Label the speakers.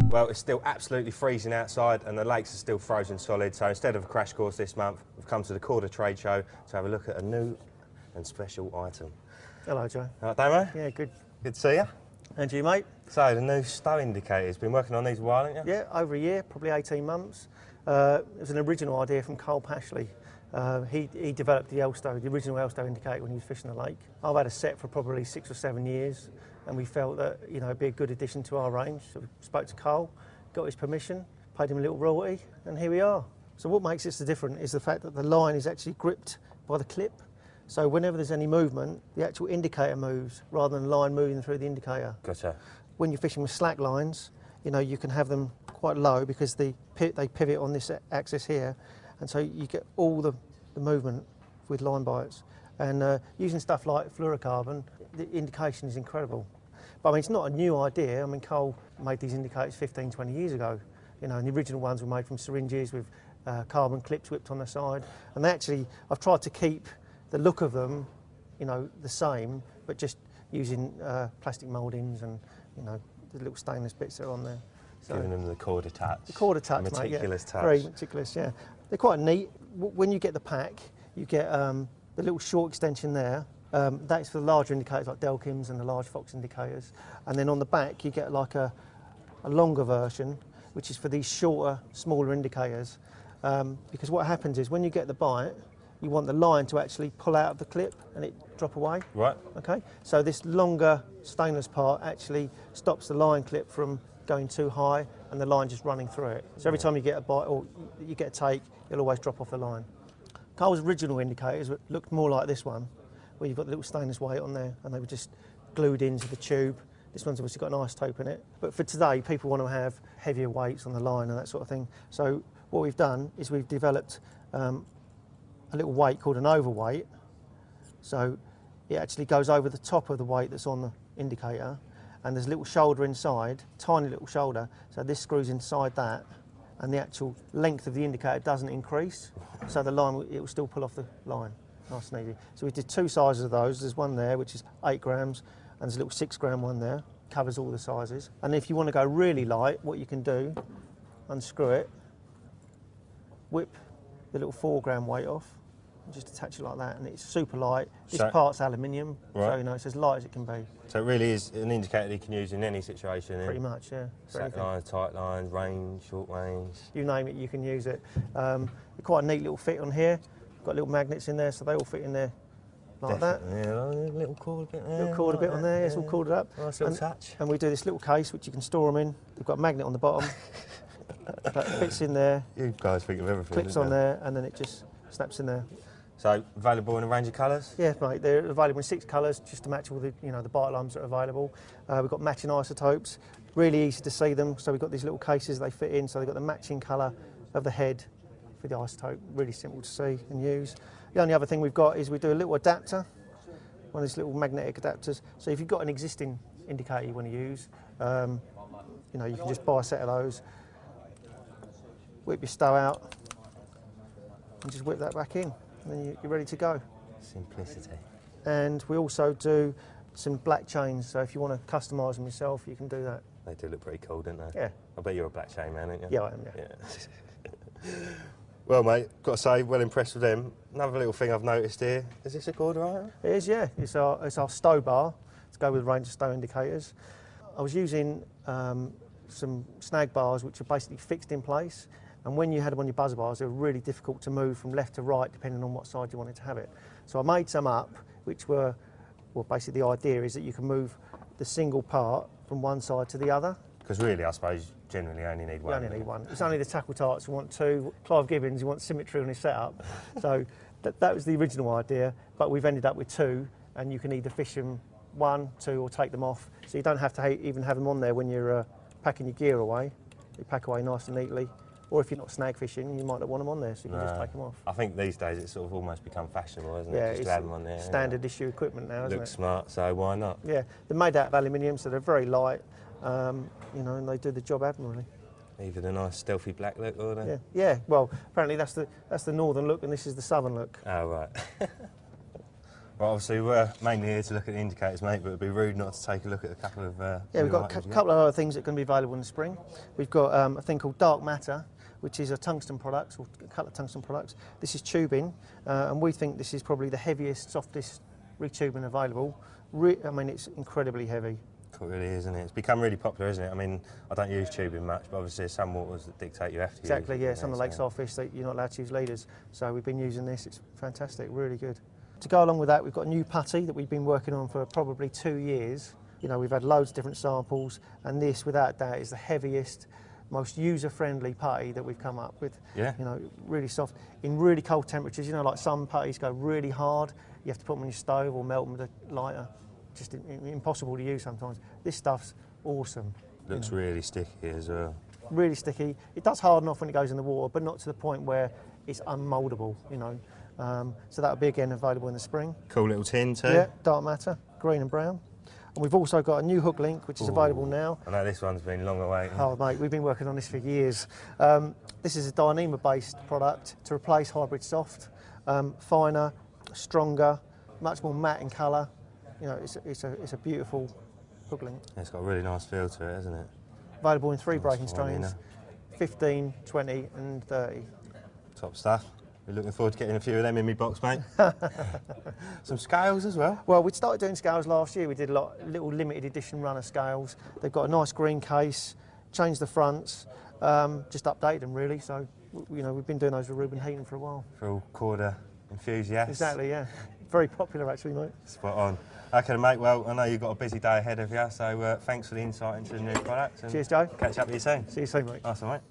Speaker 1: Well, it's still absolutely freezing outside and the lakes are still frozen solid, so instead of a crash course this month, we've come to the Korda trade show to have a look at a new and special item.
Speaker 2: Hello, Joe.
Speaker 1: All right, Damo?
Speaker 2: Yeah, good.
Speaker 1: Good to see you.
Speaker 2: And you, mate?
Speaker 1: So, the new stow indicator's been working on these a while, haven't you?
Speaker 2: Yeah, over a year, probably 18 months. It was an original idea from Carp. He developed the original L-stow indicator when he was fishing the lake. I've had a set for probably 6 or 7 years, and we felt that it'd be a good addition to our range. So we spoke to Carl, got his permission, paid him a little royalty, and here we are. So what makes this different is the fact that the line is actually gripped by the clip. So whenever there's any movement, the actual indicator moves rather than the line moving through the indicator.
Speaker 1: Gotcha.
Speaker 2: When you're fishing with slack lines, you can have them quite low because they pivot on this axis here, and so you get all the movement with line bites. And using stuff like fluorocarbon, the indication is incredible. But I mean, it's not a new idea. I mean, Cole made these indicators 15, 20 years ago. And the original ones were made from syringes with carbon clips whipped on the side. And I've tried to keep the look of them, the same, but just using plastic mouldings and, the little stainless bits that are on there. So,
Speaker 1: giving them the Korda touch.
Speaker 2: The Korda touch,
Speaker 1: meticulous touch.
Speaker 2: Very meticulous, yeah. They're quite neat. When you get the pack, you get the little short extension there. That's for the larger indicators like Delkims and the large Fox indicators. And then on the back, you get like a longer version, which is for these shorter, smaller indicators. Because what happens is when you get the bite, you want the line to actually pull out of the clip and it drop away.
Speaker 1: Right.
Speaker 2: Okay. So this longer stainless part actually stops the line clip from going too high and the line just running through it. So every time you get a bite or you get a take, it'll always drop off the line. Carl's original indicators looked more like this one, where you've got the little stainless weight on there and they were just glued into the tube. This one's obviously got an isotope in it. But for today, people want to have heavier weights on the line and that sort of thing. So what we've done is we've developed a little weight called an overweight. So it actually goes over the top of the weight that's on the indicator, and there's a little shoulder inside, tiny little shoulder. So this screws inside that, and the actual length of the indicator doesn't increase. So the line, it will still pull off the line, nice and easy. So we did 2 sizes of those. There's one there, which is 8 grams, and there's a little 6 gram one there. Covers all the sizes. And if you want to go really light, what you can do, unscrew it, whip the little 4 gram weight off, and just attach it like that, and it's super light. This part's aluminium,
Speaker 1: right.
Speaker 2: So it's as light as it can be.
Speaker 1: So it really is an indicator that you can use in any situation.
Speaker 2: Pretty much, yeah.
Speaker 1: Slack lines, tight lines, range, short range.
Speaker 2: You name it, you can use it. Quite a neat little fit on here. Got little magnets in there, so they all fit in there like
Speaker 1: Definitely, that. Yeah, little cord bit there.
Speaker 2: Little cord bit on there, it's all corded up.
Speaker 1: Nice little touch.
Speaker 2: And we do this little case which you can store them in. They've got a magnet on the bottom. That fits in there.
Speaker 1: You guys think of everything.
Speaker 2: Clips on there, and then it just snaps in there.
Speaker 1: So available in a range of colours?
Speaker 2: Yeah, mate. They're available in 6 colours, just to match all the the bite lines that are available. We've got matching isotopes. Really easy to see them. So we've got these little cases they fit in. So they've got the matching colour of the head for the isotope. Really simple to see and use. The only other thing we've got is we do a little adapter, one of these little magnetic adapters. So if you've got an existing indicator you want to use, you can just buy a set of those, whip your stow out, and just whip that back in. And then you're ready to go.
Speaker 1: Simplicity.
Speaker 2: And we also do some black chains, so if you want to customise them yourself, you can do that.
Speaker 1: They do look pretty cool, don't they?
Speaker 2: Yeah.
Speaker 1: I bet you're a black chain man, aren't you?
Speaker 2: Yeah, I am,
Speaker 1: yeah. Well, mate, got to say, well impressed with them. Another little thing I've noticed here, is this a Korda item?
Speaker 2: It is, yeah. It's our stow bar to go with a range of stow indicators. I was using some snag bars which are basically fixed in place. And when you had them on your buzzer bars, they were really difficult to move from left to right depending on what side you wanted to have it. So I made some up, which were, well, basically the idea is that you can move the single part from one side to the other.
Speaker 1: Because really, I suppose, you generally only need one.
Speaker 2: You only need one. It's only the tackle tarts who want 2. Clive Gibbons, who wants symmetry on his setup. So that was the original idea, but we've ended up with 2, and you can either fish them 1, 2, or take them off. So you don't have to even have them on there when you're packing your gear away. You pack away nice and neatly. Or if you're not snag fishing, you might not want them on there, so you can just take them off.
Speaker 1: I think these days it's sort of almost become fashionable, isn't it?
Speaker 2: Yeah,
Speaker 1: just to have them on there.
Speaker 2: Standard issue equipment now, isn't it?
Speaker 1: Looks smart, so why not?
Speaker 2: Yeah, they're made out of aluminium, so they're very light, and they do the job admirably.
Speaker 1: Even a nice stealthy black look, or they?
Speaker 2: Yeah. Well, apparently that's the northern look, and this is the southern look.
Speaker 1: Oh right. Well, obviously we're mainly here to look at the indicators, mate, but it'd be rude not to take a look at a couple of
Speaker 2: Yeah, we've got a couple of other things that are going to be available in the spring. We've got a thing called dark matter, which is a tungsten product, or a couple of tungsten products. This is tubing, and we think this is probably the heaviest, softest retubing available. I mean, it's incredibly heavy.
Speaker 1: It really is, isn't it? It's become really popular, isn't it? I mean, I don't use tubing much, but obviously there's some waters that dictate you have to
Speaker 2: Exactly,
Speaker 1: use it.
Speaker 2: yeah. Some of the lakes starfish, you're not allowed to use leaders. So we've been using this. It's fantastic, really good. To go along with that, we've got a new putty that we've been working on for probably 2 years. You know, we've had loads of different samples, and this, without doubt, is the heaviest, most user-friendly putty that we've come up with.
Speaker 1: Yeah.
Speaker 2: You know, really soft. In really cold temperatures, you know, like some putties go really hard. You have to put them on your stove or melt them with a lighter. Just impossible to use sometimes. This stuff's awesome.
Speaker 1: Looks really sticky as well.
Speaker 2: Really sticky. It does harden off when it goes in the water, but not to the point where it's unmouldable, you know. So that'll be again available in the spring.
Speaker 1: Cool little tin too.
Speaker 2: Yeah, dark matter, green and brown. And we've also got a new hook link, which is available now.
Speaker 1: I know this one's been long awaited.
Speaker 2: Oh mate, we've been working on this for years. This is a Dyneema-based product to replace hybrid soft. Finer, stronger, much more matte in colour. You know, it's a beautiful hook link.
Speaker 1: It's got a really nice feel to it, hasn't it?
Speaker 2: Available in 3 breaking
Speaker 1: Nice
Speaker 2: strains, 15, 20 and 30.
Speaker 1: Top stuff. We're looking forward to getting a few of them in my box, mate. Some scales as well.
Speaker 2: Well, we started doing scales last year. We did a little limited edition run of scales. They've got a nice green case, changed the fronts, just updated them really. So, you know, we've been doing those with Ruben Heaton for a while.
Speaker 1: For all Korda enthusiasts.
Speaker 2: Exactly, yeah. Very popular actually, mate.
Speaker 1: Spot on. Okay, mate, well, I know you've got a busy day ahead of you, so thanks for the insight into the new products.
Speaker 2: Cheers, Joe.
Speaker 1: Catch up with you soon.
Speaker 2: See you soon, mate.
Speaker 1: Awesome, mate.